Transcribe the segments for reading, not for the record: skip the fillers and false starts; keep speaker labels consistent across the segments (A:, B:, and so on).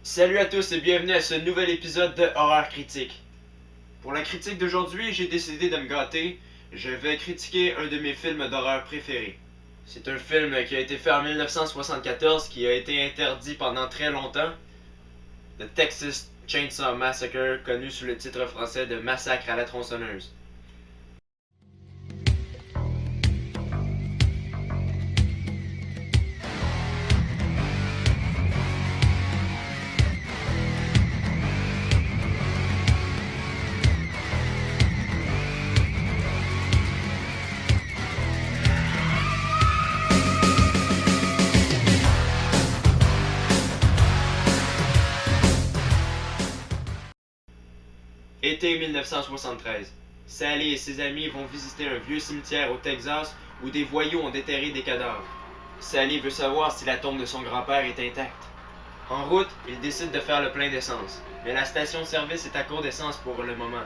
A: Salut à tous et bienvenue à ce nouvel épisode de Horreur Critique. Pour la critique d'aujourd'hui, j'ai décidé de me gâter. Je vais critiquer un de mes films d'horreur préférés. C'est un film qui a été fait en 1974, qui a été interdit pendant très longtemps. The Texas Chainsaw Massacre, connu sous le titre français de Massacre à la tronçonneuse. Été 1973. Sally et ses amis vont visiter un vieux cimetière au Texas où des voyous ont déterré des cadavres. Sally veut savoir si la tombe de son grand-père est intacte. En route, ils décident de faire le plein d'essence, mais la station-service est à court d'essence pour le moment.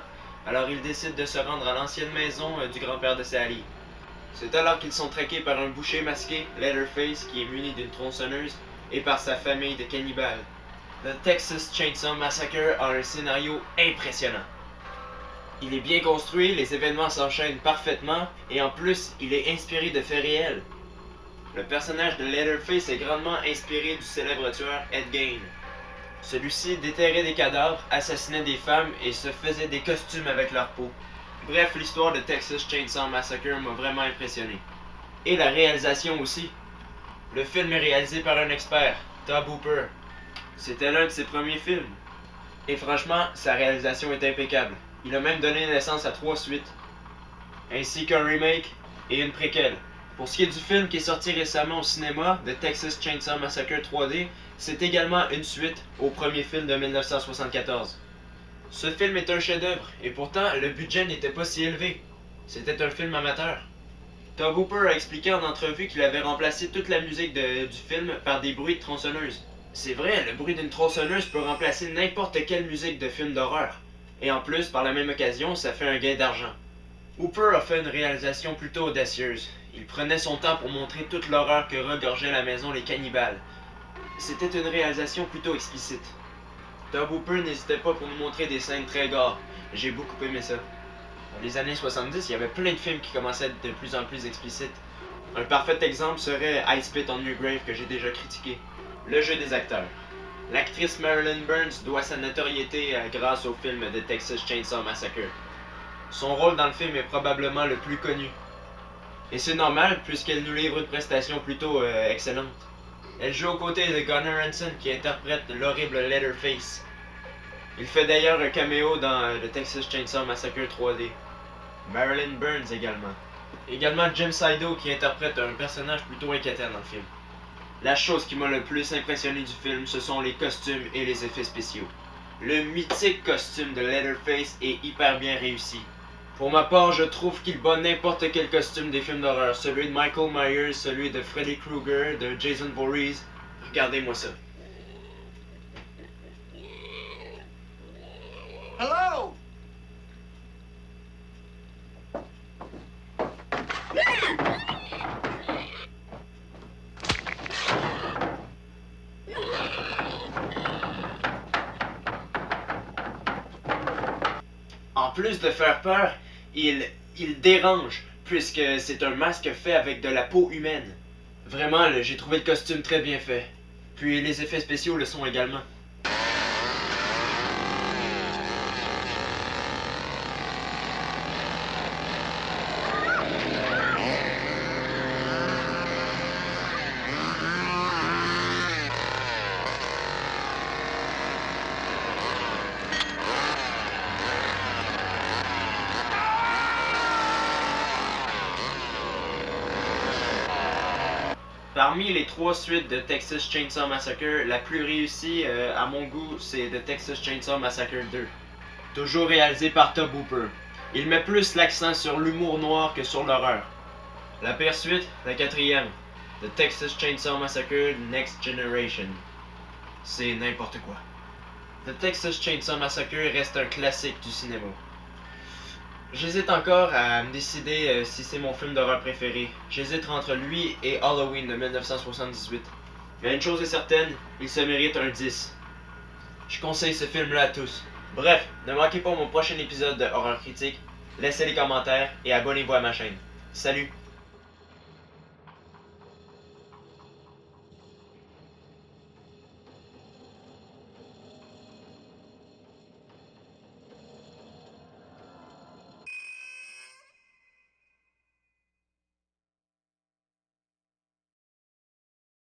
A: Alors ils décident de se rendre à l'ancienne maison du grand-père de Sally. C'est alors qu'ils sont traqués par un boucher masqué, Leatherface, qui est muni d'une tronçonneuse, et par sa famille de cannibales. The Texas Chainsaw Massacre a un scénario impressionnant. Il est bien construit, les événements s'enchaînent parfaitement, et en plus, il est inspiré de faits réels. Le personnage de Leatherface est grandement inspiré du célèbre tueur Ed Gein. Celui-ci déterrait des cadavres, assassinait des femmes et se faisait des costumes avec leur peau. Bref, l'histoire de Texas Chainsaw Massacre m'a vraiment impressionné. Et la réalisation aussi. Le film est réalisé par un expert, Tobe Hooper. C'était l'un de ses premiers films. Et franchement, sa réalisation est impeccable. Il a même donné naissance à 3 suites, ainsi qu'un remake et une préquelle. Pour ce qui est du film qui est sorti récemment au cinéma, The Texas Chainsaw Massacre 3D, c'est également une suite au premier film de 1974. Ce film est un chef-d'œuvre, et pourtant le budget n'était pas si élevé. C'était un film amateur. Tobe Hooper a expliqué en entrevue qu'il avait remplacé toute la musique du film par des bruits de tronçonneuse. C'est vrai, le bruit d'une tronçonneuse peut remplacer n'importe quelle musique de film d'horreur. Et en plus, par la même occasion, ça fait un gain d'argent. Hooper a fait une réalisation plutôt audacieuse. Il prenait son temps pour montrer toute l'horreur que regorgeait la maison les cannibales. C'était une réalisation plutôt explicite. Tobe Hooper n'hésitait pas pour nous montrer des scènes très gore. J'ai beaucoup aimé ça. Dans les années 70, il y avait plein de films qui commençaient à être de plus en plus explicites. Un parfait exemple serait I Spit on Your Grave que j'ai déjà critiqué. Le jeu des acteurs. L'actrice Marilyn Burns doit sa notoriété grâce au film The Texas Chainsaw Massacre. Son rôle dans le film est probablement le plus connu. Et c'est normal puisqu'elle nous livre une prestation plutôt excellente. Elle joue aux côtés de Gunnar Hansen qui interprète l'horrible Leatherface. Il fait d'ailleurs un caméo dans The Texas Chainsaw Massacre 3D. Marilyn Burns également. Également Jim Sido qui interprète un personnage plutôt inquiétant dans le film. La chose qui m'a le plus impressionné du film, ce sont les costumes et les effets spéciaux. Le mythique costume de Leatherface est hyper bien réussi. Pour ma part, je trouve qu'il bat n'importe quel costume des films d'horreur. Celui de Michael Myers, celui de Freddy Krueger, de Jason Voorhees. Regardez-moi ça.
B: Hello?
A: En plus de faire peur, il dérange, puisque c'est un masque fait avec de la peau humaine. Vraiment, j'ai trouvé le costume très bien fait. Puis les effets spéciaux le sont également. Parmi les 3 suites de Texas Chainsaw Massacre, la plus réussie à mon goût, c'est The Texas Chainsaw Massacre 2. Toujours réalisé par Tobe Hooper. Il met plus l'accent sur l'humour noir que sur l'horreur. La pire suite, la 4e, The Texas Chainsaw Massacre Next Generation. C'est n'importe quoi. The Texas Chainsaw Massacre reste un classique du cinéma. J'hésite encore à me décider si c'est mon film d'horreur préféré. J'hésite entre lui et Halloween de 1978. Mais une chose est certaine, il se mérite un 10. Je conseille ce film-là à tous. Bref, ne manquez pas mon prochain épisode de Horreur Critique, laissez les commentaires et abonnez-vous à ma chaîne. Salut!